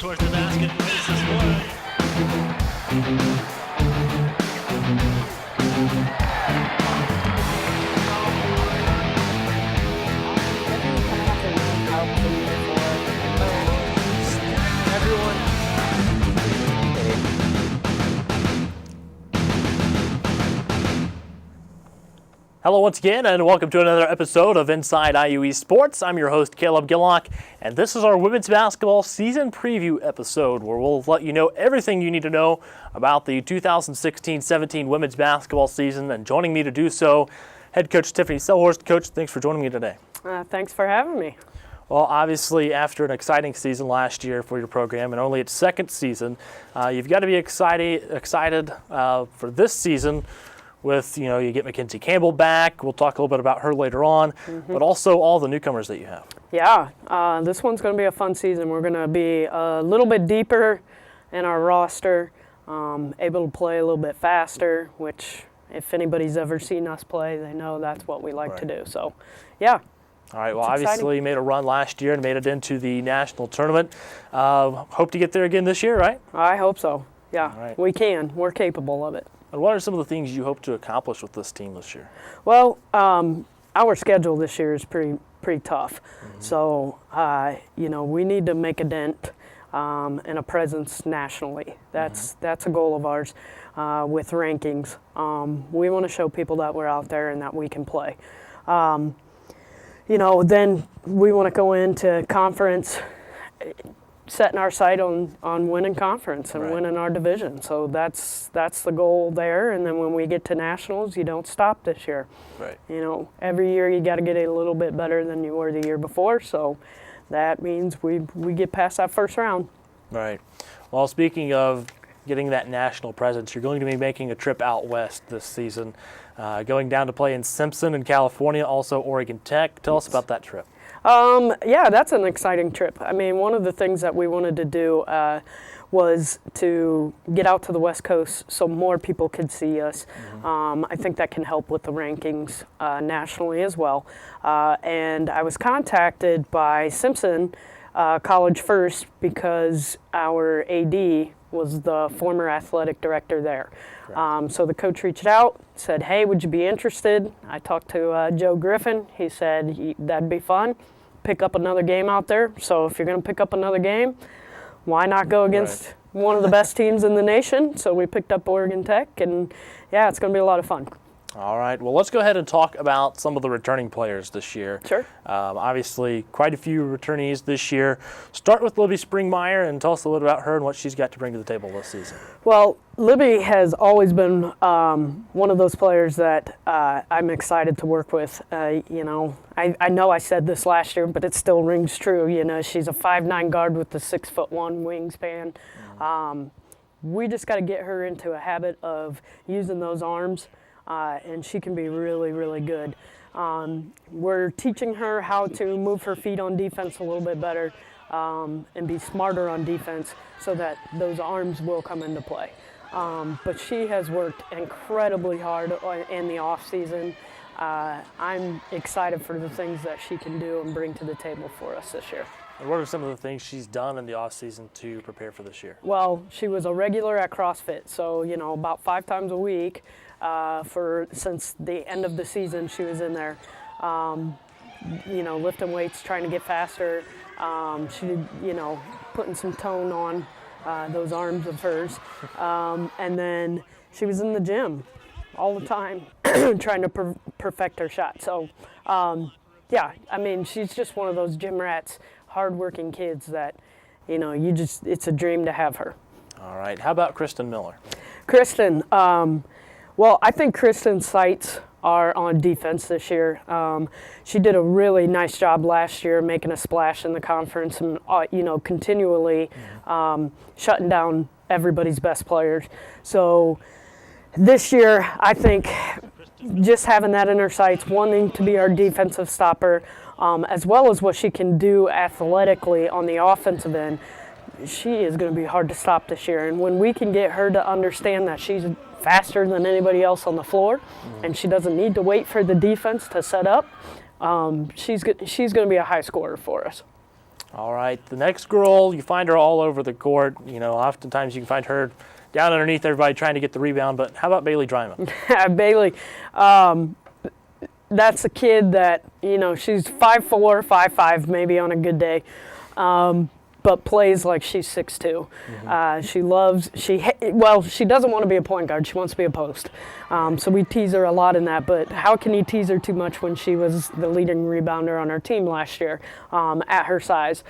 towards the basket, misses one. Hello once again, and welcome to another episode of Inside IUE Sports. I'm your host, Caleb Gillock, and this is our women's basketball season preview episode where we'll let you know everything you need to know about the 2016-17 women's basketball season. And joining me to do so, head coach Tiffani Selhorst. Coach, thanks for joining me today. Thanks for having me. Well, obviously, after an exciting season last year for your program and only its second season, you've got to be excited for this season. With, you get Mackenzie Campbell back. We'll talk a little bit about her later on, but also all the newcomers that you have. Yeah, this one's going to be a fun season. We're going to be a little bit deeper in our roster, able to play a little bit faster, which if anybody's ever seen us play, they know that's what we like to do. So, yeah. All right, well, obviously you made a run last year and made it into the national tournament. Hope to get there again this year, right? I hope so, yeah. Right. We can. We're capable of it. And what are some of the things you hope to accomplish with this team this year? Well, our schedule this year is pretty tough. So, we need to make a dent and a presence nationally. That's a goal of ours with rankings. We want to show people that we're out there and that we can play. Then we want to go into conference setting our sight on winning conference and winning our division. So that's the goal there. And then when we get to nationals, you don't stop this year. Right. Every year you got to get a little bit better than you were the year before. So that means we get past that first round. Right. Well, speaking of getting that national presence, you're going to be making a trip out west this season, going down to play in Simpson in California, also Oregon Tech. Tell us about that trip. Yeah, that's an exciting trip. I mean, one of the things that we wanted to do was to get out to the West Coast so more people could see us. I think that can help with the rankings nationally as well. And I was contacted by Simpson College First because our AD was the former athletic director there. So the coach reached out, said, hey, would you be interested? I talked to Joe Griffin. He said, that'd be fun. Pick up another game out there. So if you're going to pick up another game, why not go against one of the best teams in the nation? So we picked up Oregon Tech, and yeah, it's going to be a lot of fun. All right. Well, let's go ahead and talk about some of the returning players this year. Sure. Obviously, quite a few returnees this year. Start with Libby Springmeyer and tell us a little bit about her and what she's got to bring to the table this season. Well, Libby has always been one of those players that I'm excited to work with. I know I said this last year, but it still rings true. She's a 5'9" guard with the 6'1" wingspan. We just got to get her into a habit of using those arms. And she can be really, really good. We're teaching her how to move her feet on defense a little bit better and be smarter on defense so that those arms will come into play. But she has worked incredibly hard in the off season. I'm excited for the things that she can do and bring to the table for us this year. And what are some of the things she's done in the off season to prepare for this year? Well, she was a regular at CrossFit, so about 5 times a week. Since the end of the season, she was in there, lifting weights, trying to get faster. She did, putting some tone on those arms of hers. And then she was in the gym all the time, trying to perfect her shot. So, she's just one of those gym rats, hardworking kids that, it's a dream to have her. All right. How about Kristen Miller? Kristen, well, I think Kristen's sights are on defense this year. She did a really nice job last year making a splash in the conference and, continually shutting down everybody's best players. So this year, I think just having that in her sights, wanting to be our defensive stopper, as well as what she can do athletically on the offensive end, she is going to be hard to stop this year. And when we can get her to understand that she's faster than anybody else on the floor, and she doesn't need to wait for the defense to set up, she's going to be a high scorer for us. All right, the next girl, you find her all over the court. Oftentimes you can find her down underneath everybody trying to get the rebound, but how about Bailey Dryma? Bailey, that's a kid that, she's 5'4", 5'5", maybe on a good day, but plays like she's 6'2". She doesn't want to be a point guard. She wants to be a post. So we tease her a lot in that, but how can you tease her too much when she was the leading rebounder on our team last year at her size?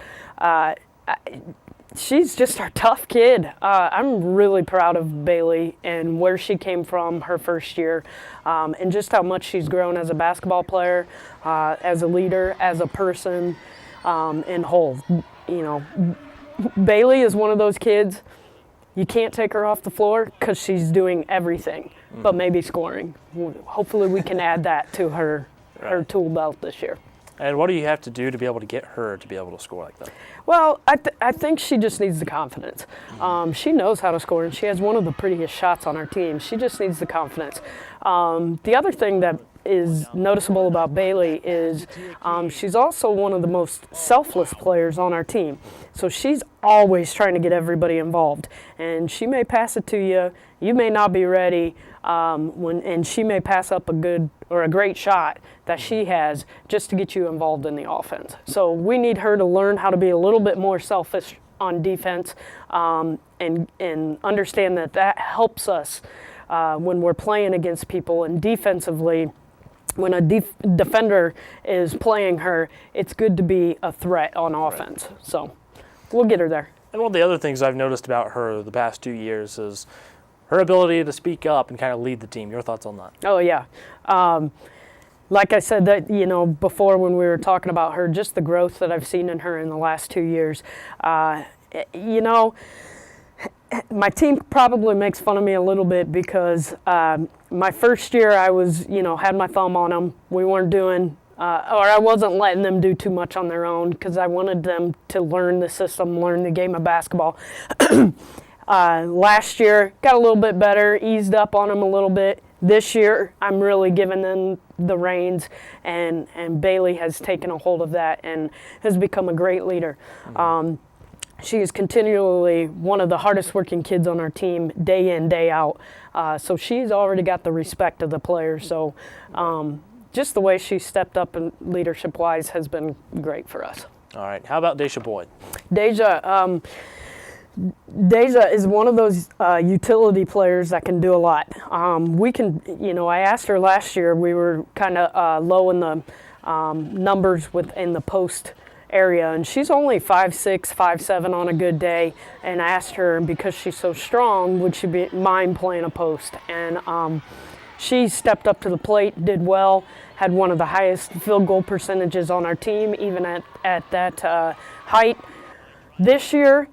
She's just a tough kid. I'm really proud of Bailey and where she came from her first year, and just how much she's grown as a basketball player, as a leader, as a person, and whole. Bailey is one of those kids, you can't take her off the floor because she's doing everything, but maybe scoring. Hopefully we can add that to her tool belt this year. And what do you have to do to be able to get her to be able to score like that? Well, I think she just needs the confidence. She knows how to score, and she has one of the prettiest shots on our team. She just needs the confidence. The other thing that is noticeable about Bailey is she's also one of the most selfless players on our team. So she's always trying to get everybody involved. And she may pass it to you. You may not be ready, and she may pass up a great shot that she has just to get you involved in the offense. So we need her to learn how to be a little bit more selfish on defense, and understand that helps us when we're playing against people. And defensively, when a defender is playing her, it's good to be a threat on offense. Right. So we'll get her there. And one of the other things I've noticed about her the past 2 years is her ability to speak up and kind of lead the team. Your thoughts on that? Oh, yeah. Like I said, that before when we were talking about her, just the growth that I've seen in her in the last 2 years. My team probably makes fun of me a little bit because my first year I was, had my thumb on them. We weren't doing, or I wasn't letting them do too much on their own because I wanted them to learn the system, learn the game of basketball. Last year, got a little bit better, eased up on them a little bit. This year, I'm really giving them the reins, and Bailey has taken a hold of that and has become a great leader. She is continually one of the hardest working kids on our team, day in, day out. So she's already got the respect of the players. So just the way she stepped up and leadership-wise has been great for us. All right. How about Deja Boyd? Deja is one of those utility players that can do a lot. I asked her last year, we were kind of low in the numbers within the post area, and she's only 5'6", 5'7" on a good day, and I asked her, because she's so strong, would she mind playing a post? And she stepped up to the plate, did well, had one of the highest field goal percentages on our team, even at that height. This year,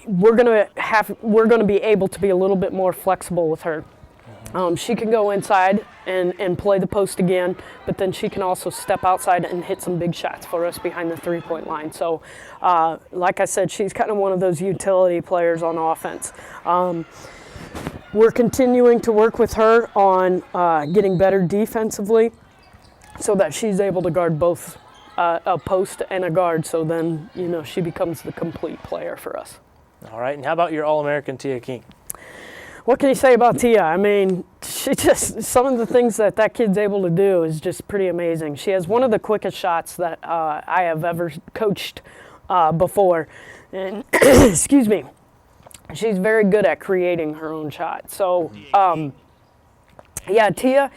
we're gonna be able to be a little bit more flexible with her. She can go inside and play the post again, but then she can also step outside and hit some big shots for us behind the three-point line. So, like I said, she's kind of one of those utility players on offense. We're continuing to work with her on getting better defensively so that she's able to guard both a post and a guard, so then, she becomes the complete player for us. All right, and how about your All-American Tia King? What can you say about Tia? I mean, some of the things that kid's able to do is just pretty amazing. She has one of the quickest shots that I have ever coached before. And excuse me. She's very good at creating her own shot. So, Tia,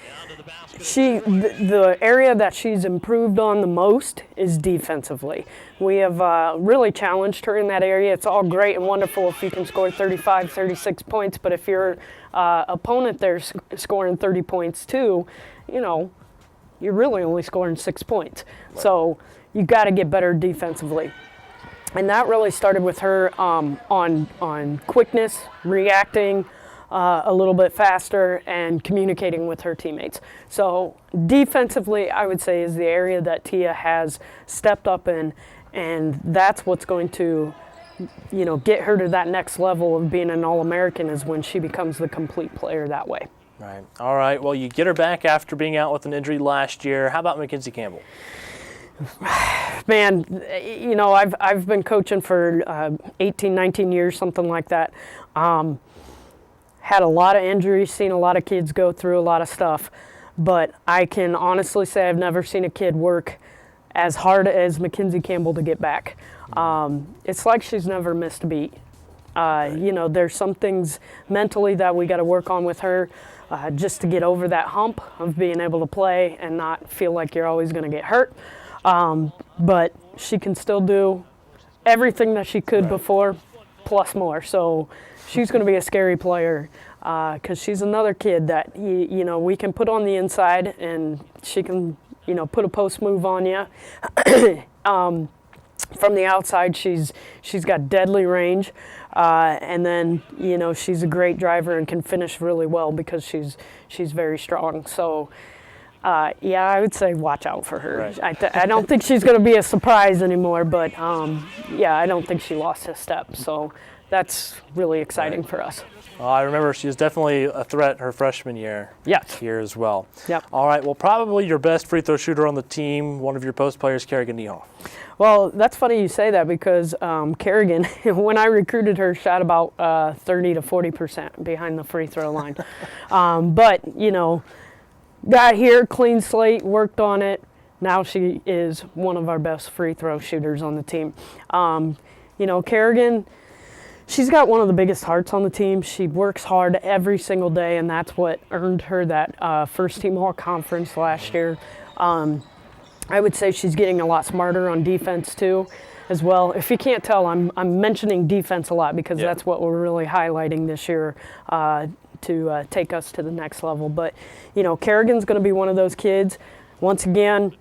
the area that she's improved on the most is defensively. We have really challenged her in that area. It's all great and wonderful if you can score 35, 36 points, but if your opponent there's scoring 30 points too, you're really only scoring 6 points. Right. So you got to get better defensively. And that really started with her on quickness, reacting a little bit faster, and communicating with her teammates. So defensively, I would say, is the area that Tia has stepped up in, and that's what's going to, get her to that next level of being an All-American, is when she becomes the complete player that way. Right. All right. Well, you get her back after being out with an injury last year. How about Mackenzie Campbell? Man, you know, I've been coaching for 18, 19 years, something like that. Had a lot of injuries, seen a lot of kids go through a lot of stuff, but I can honestly say I've never seen a kid work as hard as Mackenzie Campbell to get back. It's like she's never missed a beat. You know, there's some things mentally that we got to work on with her just to get over that hump of being able to play and not feel like you're always going to get hurt. But she can still do everything that she could before, plus more. So she's going to be a scary player because she's another kid that, you know, we can put on the inside and she can, you know, put a post move on you. From the outside, she's got deadly range. And then, you know, she's a great driver and can finish really well because she's very strong. So, yeah, I would say watch out for her. Right. I don't think she's going to be a surprise anymore, but, yeah, I don't think she lost a step. So that's really exciting for us. I remember she was definitely a threat her freshman year here as well. Yep. All right, well, probably your best free throw shooter on the team, one of your post players, Kerrigan Niehoff. Well, that's funny you say that because Kerrigan, when I recruited her, shot about 30 to 40% behind the free throw line. But, you know, got here, clean slate, worked on it. Now she is one of our best free throw shooters on the team. You know, Kerrigan, she's got one of the biggest hearts on the team. She works hard every single day, and that's what earned her that first team all-conference last year. I would say she's getting a lot smarter on defense too, as well. If you can't tell, I'm mentioning defense a lot because that's what we're really highlighting this year to take us to the next level. But, you know, Kerrigan's going to be one of those kids. Once again,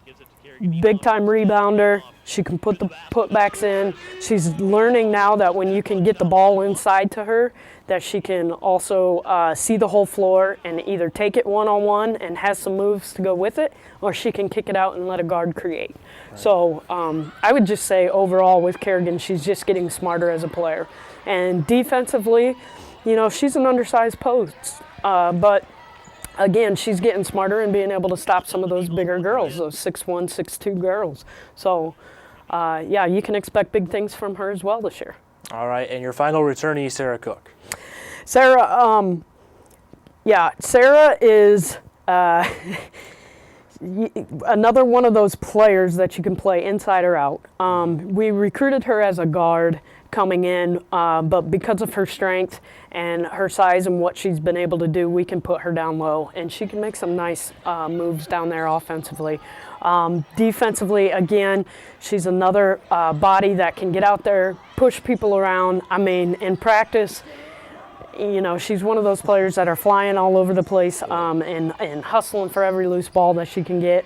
big-time rebounder. She can put the putbacks in. She's learning now that when you can get the ball inside to her, that she can also see the whole floor and either take it one-on-one and has some moves to go with it, or she can kick it out and let a guard create. Right. So I would just say overall with Kerrigan, she's just getting smarter as a player. And defensively, you know, she's an undersized post, but again, she's getting smarter and being able to stop some of those bigger girls, those 6'1", 6'2" girls. So, yeah, you can expect big things from her as well this year. All right, and your final returnee, Sarah Cook. Sarah, Sarah is another one of those players that you can play inside or out. We recruited her as a guard coming in, but because of her strength and her size and what she's been able to do, we can put her down low, and she can make some nice moves down there offensively. Defensively, again, she's another body that can get out there, push people around. I mean, in practice, you know, she's one of those players that are flying all over the place and hustling for every loose ball that she can get.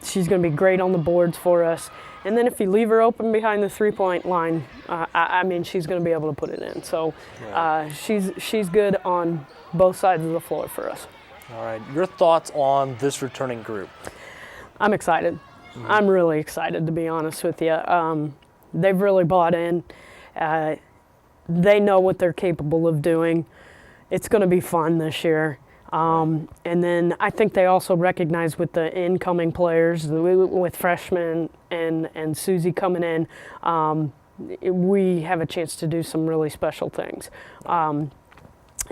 She's going to be great on the boards for us. And then if you leave her open behind the three-point line, I mean, she's going to be able to put it in. So she's good on both sides of the floor for us. All right. Your thoughts on this returning group? I'm excited. Mm-hmm. I'm really excited, to be honest with you. They've really bought in. They know what they're capable of doing. It's going to be fun this year. And then I think they also recognize with the incoming players, with freshmen and Suzie coming in, we have a chance to do some really special things.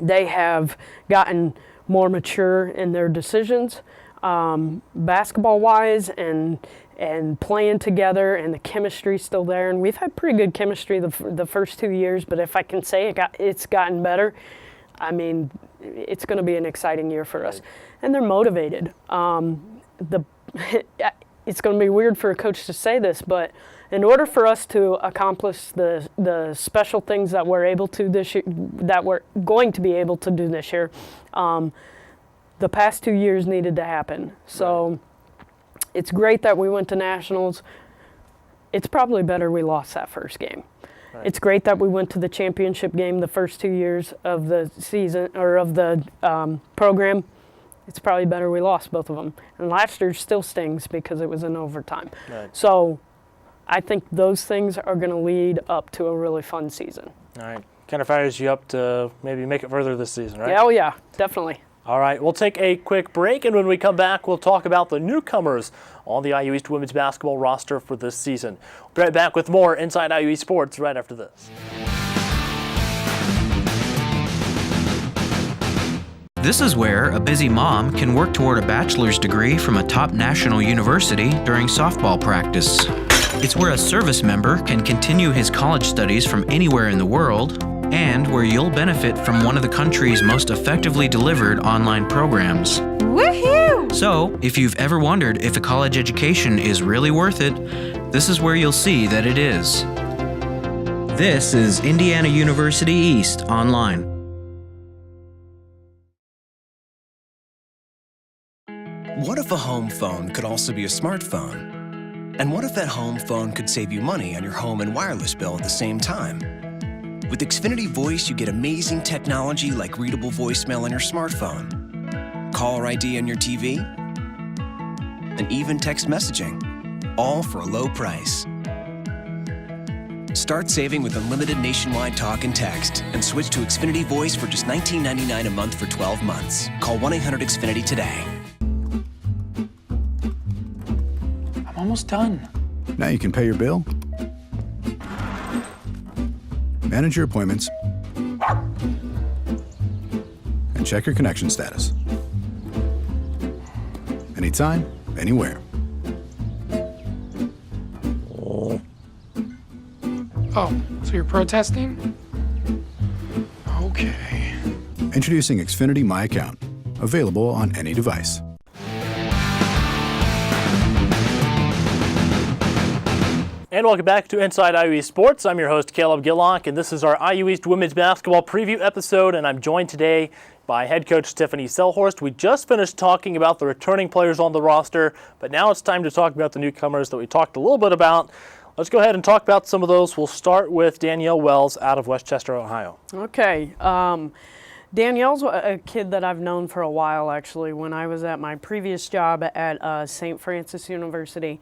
They have gotten more mature in their decisions, basketball-wise, and playing together, and the chemistry's still there. And we've had pretty good chemistry the first 2 years, but if I can say it's gotten better, I mean, it's going to be an exciting year for us. And they're motivated. It's going to be weird for a coach to say this, but in order for us to accomplish the special things that we're able to this year, that we're going to be able to do this year, the past 2 years needed to happen. So it's great that we went to nationals. It's probably better we lost that first game. Right. It's great that we went to the championship game the first 2 years of the season or of the program. It's probably better we lost both of them. And last year still stings because it was in overtime. Right. So I think those things are going to lead up to a really fun season. All right. Kind of fires you up to maybe make it further this season, right? Yeah, oh yeah, definitely. All right, we'll take a quick break, and when we come back, we'll talk about the newcomers on the IU East women's basketball roster for this season. We'll be right back with more Inside IU East Sports right after this. This is where a busy mom can work toward a bachelor's degree from a top national university during softball practice. It's where a service member can continue his college studies from anywhere in the world, and where you'll benefit from one of the country's most effectively delivered online programs. Woohoo! So, if you've ever wondered if a college education is really worth it, this is where you'll see that it is. This is Indiana University East Online. What if a home phone could also be a smartphone? And what if that home phone could save you money on your home and wireless bill at the same time? With Xfinity Voice, you get amazing technology like readable voicemail on your smartphone, caller ID on your TV, and even text messaging, all for a low price. Start saving with unlimited nationwide talk and text and switch to Xfinity Voice for just $19.99 a month for 12 months. Call 1-800-XFINITY today. Almost done. Now you can pay your bill, manage your appointments, and check your connection status. Anytime, anywhere. Oh, so you're protesting? Okay. Introducing Xfinity My Account, available on any device. And welcome back to Inside IU East Sports. I'm your host, Caleb Gillock, and this is our IU East women's basketball preview episode, and I'm joined today by head coach Tiffani Selhorst. We just finished talking about the returning players on the roster, but now it's time to talk about the newcomers that we talked a little bit about. Let's go ahead and talk about some of those. We'll start with Danielle Wells out of Westchester, Ohio. Okay. Danielle's a kid that I've known for a while, actually. When I was at my previous job at St. Francis University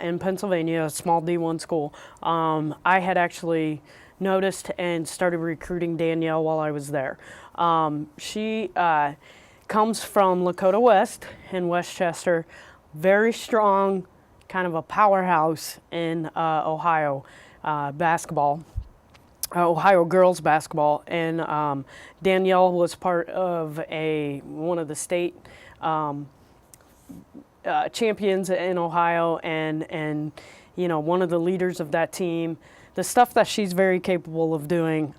in Pennsylvania, a small D1 school, I had actually noticed and started recruiting Danielle while I was there. She comes from Lakota West in Westchester, very strong, kind of a powerhouse in Ohio basketball. Ohio girls basketball, and Danielle was part of one of the state champions in Ohio, and you know, one of the leaders of that team. The stuff that she's very capable of doing,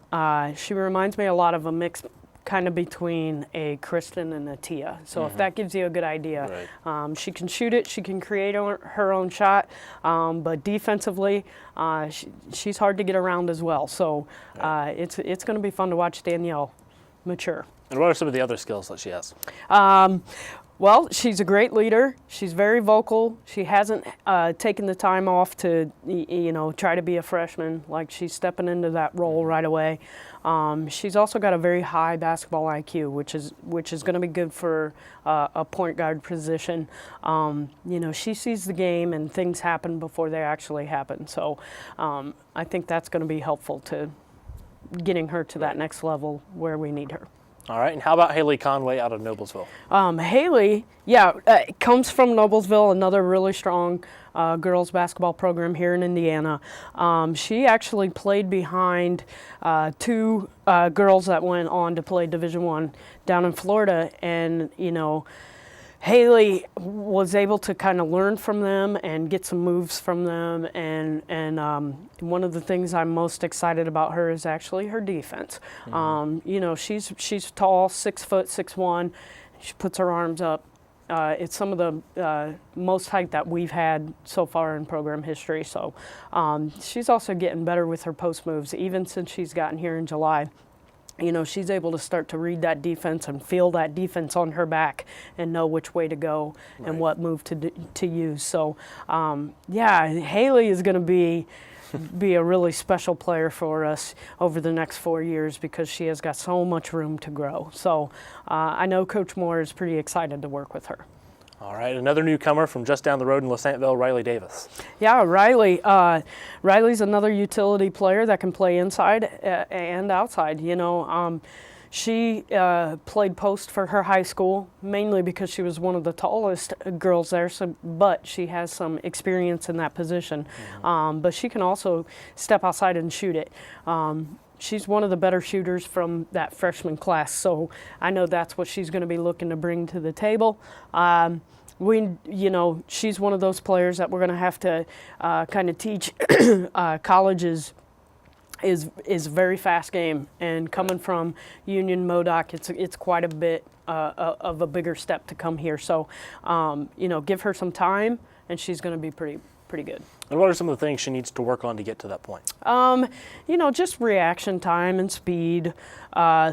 she reminds me a lot of a mix kind of between a Kristen and a Tia. So if that gives you a good idea. Right. She can shoot it, she can create her own shot, but defensively, she's hard to get around as well. So it's going to be fun to watch Danielle mature. And what are some of the other skills that she has? Well, she's a great leader. She's very vocal. She hasn't taken the time off to, try to be a freshman. Like, she's stepping into that role right away. She's also got a very high basketball IQ, which is going to be good for a point guard position. She sees the game and things happen before they actually happen. So I think that's going to be helpful to getting her to that next level where we need her. All right, and how about Haley Conway out of Noblesville? Haley, comes from Noblesville, another really strong girls basketball program here in Indiana. She actually played behind two girls that went on to play Division I down in Florida, and Haley was able to kind of learn from them and get some moves from them, and one of the things I'm most excited about her is actually her defense. She's tall, 6 foot, 6'1". She puts her arms up. It's some of the most height that we've had so far in program history. So she's also getting better with her post moves, even since she's gotten here in July. She's able to start to read that defense and feel that defense on her back and know which way to go and what move to use. So, Haley is going to be a really special player for us over the next 4 years because she has got so much room to grow. So I know Coach Moore is pretty excited to work with her. All right, another newcomer from just down the road in Losantville, Riley Davis. Yeah, Riley. Riley's another utility player that can play inside and outside. She played post for her high school, mainly because she was one of the tallest girls there, but she has some experience in that position. But she can also step outside and shoot it. She's one of the better shooters from that freshman class, so I know that's what she's going to be looking to bring to the table. She's one of those players that we're going to have to kind of teach. College is a very fast game, and coming from Union Modoc, it's quite a bit of a bigger step to come here. So, give her some time, and she's going to be pretty good. And what are some of the things she needs to work on to get to that point? Just reaction time and speed.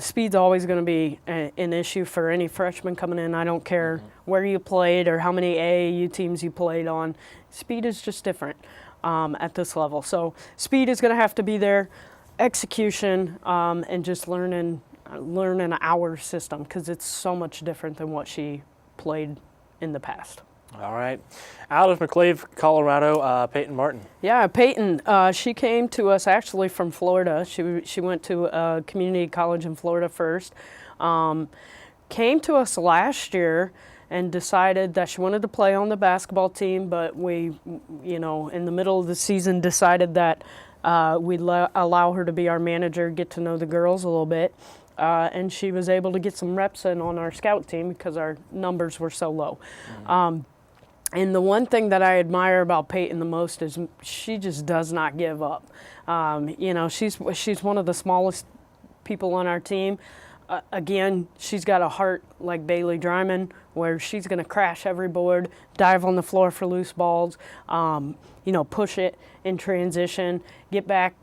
Speed's always going to be an issue for any freshman coming in. I don't care where you played or how many AAU teams you played on. Speed is just different at this level. So speed is going to have to be there. Execution and just learning our system, because it's so much different than what she played in the past. All right. Out of McClave, Colorado, Peyton Martin. Yeah, Peyton, she came to us actually from Florida. She went to a community college in Florida first. Came to us last year and decided that she wanted to play on the basketball team, but we, in the middle of the season decided that we'd allow her to be our manager, get to know the girls a little bit. And she was able to get some reps in on our scout team because our numbers were so low. And the one thing that I admire about Peyton the most is she just does not give up. She's one of the smallest people on our team. Again, she's got a heart like Bailey Dryman, where she's going to crash every board, dive on the floor for loose balls, push it in transition, get back,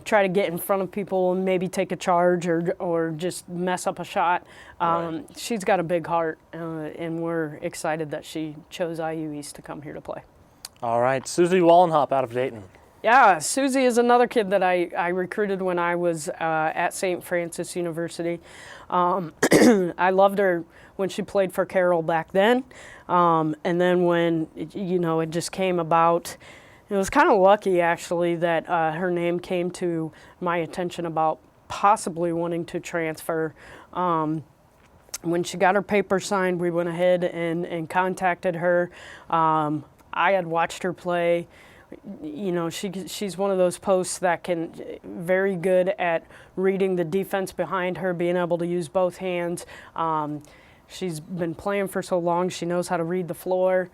try to get in front of people and maybe take a charge or just mess up a shot. Right. She's got a big heart, and we're excited that she chose IU East to come here to play. All right, Suzie Wall out of Dayton. Yeah, Suzie is another kid that I recruited when I was at St. Francis University. I loved her when she played for Carroll back then, and then when it just came about. It was kind of lucky, actually, that her name came to my attention about possibly wanting to transfer. When she got her paper signed, we went ahead and contacted her. I had watched her play. She's one of those posts that can very good at reading the defense behind her, being able to use both hands. She's been playing for so long, she knows how to read the floor.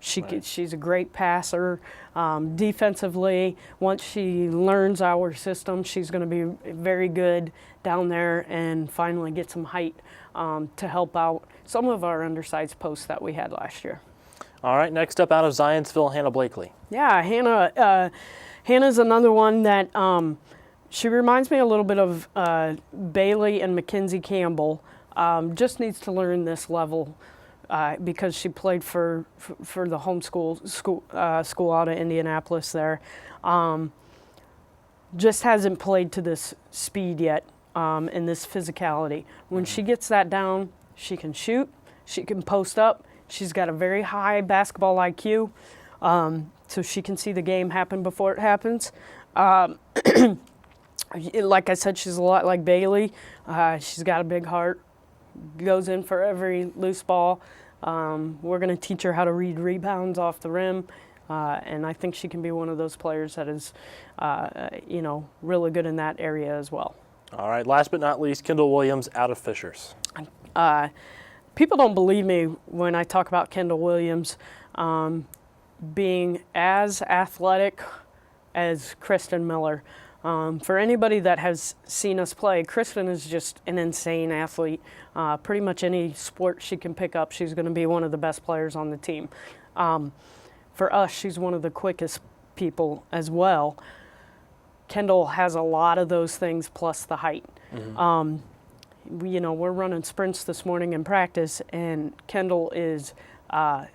She's a great passer. Defensively, once she learns our system, she's going to be very good down there and finally get some height to help out some of our undersized posts that we had last year. All right, next up out of Zionsville, Hannah Blakely. Yeah, Hannah's another one that she reminds me a little bit of Bailey and Mackenzie Campbell. Just needs to learn this level. Because she played for the home school out of Indianapolis there. Just hasn't played to this speed yet and this physicality. When she gets that down, she can shoot, she can post up, she's got a very high basketball IQ, so she can see the game happen before it happens. Like I said, she's a lot like Bailey. She's got a big heart, goes in for every loose ball. We're going to teach her how to read rebounds off the rim, and I think she can be one of those players that is, really good in that area as well. All right, last but not least, Kendall Williams out of Fishers. People don't believe me when I talk about Kendall Williams being as athletic as Kristen Miller. For anybody that has seen us play, Kristen is just an insane athlete. Pretty much any sport she can pick up, she's going to be one of the best players on the team. For us, she's one of the quickest people as well. Kendall has a lot of those things plus the height. We're running sprints this morning in practice, and Kendall is, a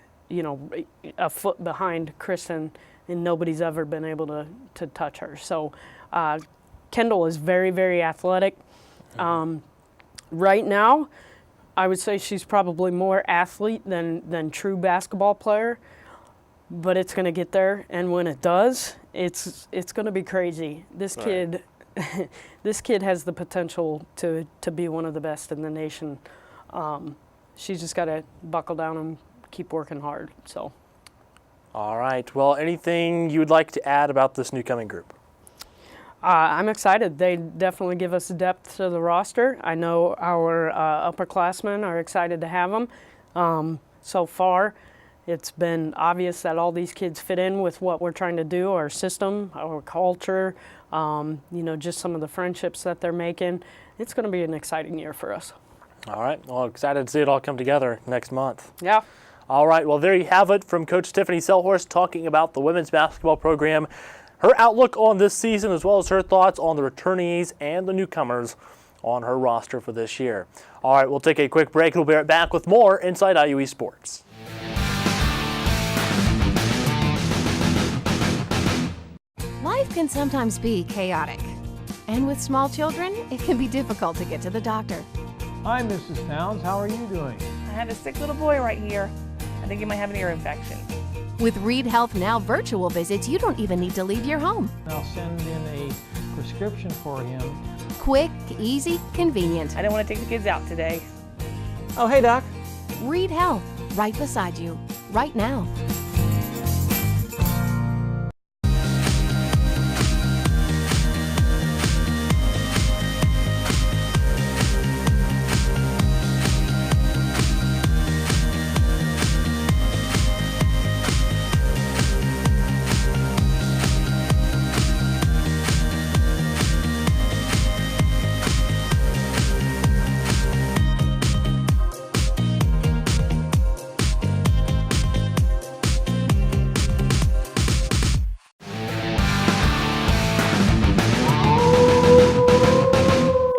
foot behind Kristen, and nobody's ever been able to touch her. So Kendall is very, very athletic. Right now, I would say she's probably more athlete than true basketball player, but it's going to get there, and when it does, it's going to be crazy. This kid this kid has the potential to be one of the best in the nation. She's just got to buckle down and keep working hard. So. All right. Well, anything you would like to add about this new coming group? I'm excited. They definitely give us depth to the roster. I know our upperclassmen are excited to have them. So far, it's been obvious that all these kids fit in with what we're trying to do, our system, our culture, just some of the friendships that they're making. It's going to be an exciting year for us. All right. Well, excited to see it all come together next month. Yeah. All right. Well, there you have it from Coach Tiffani Selhorst talking about the women's basketball program, her outlook on this season, as well as her thoughts on the returnees and the newcomers on her roster for this year. All right. We'll take a quick break. We'll be right back with more Inside IUE Sports. Life can sometimes be chaotic. And with small children, it can be difficult to get to the doctor. Hi, Mrs. Towns. How are you doing? I have a sick little boy right here. I think he might have an ear infection. With Read Health Now virtual visits, you don't even need to leave your home. I'll send in a prescription for him. Quick, easy, convenient. I don't want to take the kids out today. Oh, hey, Doc. Read Health, right beside you, right now.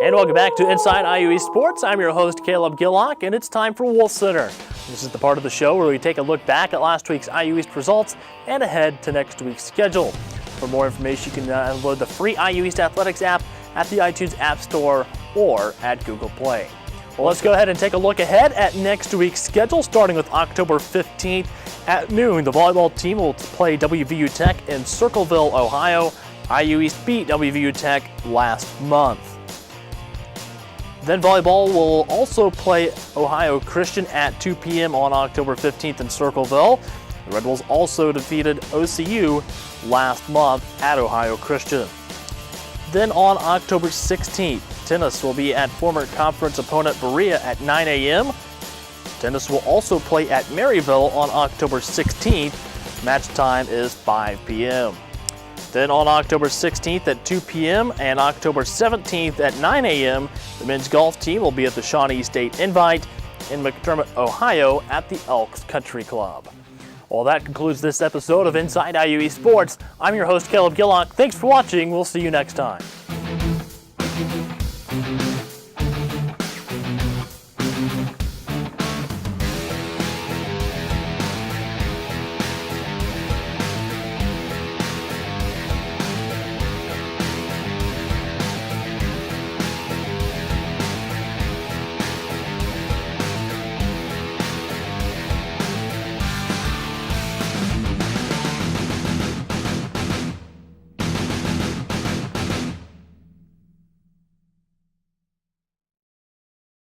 And welcome back to Inside IUE Sports. I'm your host, Caleb Gillock, and it's time for Wolf Center. This is the part of the show where we take a look back at last week's IU East results and ahead to next week's schedule. For more information, you can download the free IU East Athletics app at the iTunes App Store or at Google Play. Well, let's go ahead and take a look ahead at next week's schedule, starting with October 15th at noon. The volleyball team will play WVU Tech in Circleville, Ohio. IU East beat WVU Tech last month. Then volleyball will also play Ohio Christian at 2 p.m. on October 15th in Circleville. The Red Bulls also defeated OCU last month at Ohio Christian. Then on October 16th, tennis will be at former conference opponent Berea at 9 a.m. Tennis will also play at Maryville on October 16th. Match time is 5 p.m. Then on October 16th at 2 p.m. and October 17th at 9 a.m., the men's golf team will be at the Shawnee State Invite in McDermott, Ohio at the Elks Country Club. Well, that concludes this episode of Inside IUE Sports. I'm your host, Caleb Gillock. Thanks for watching. We'll see you next time.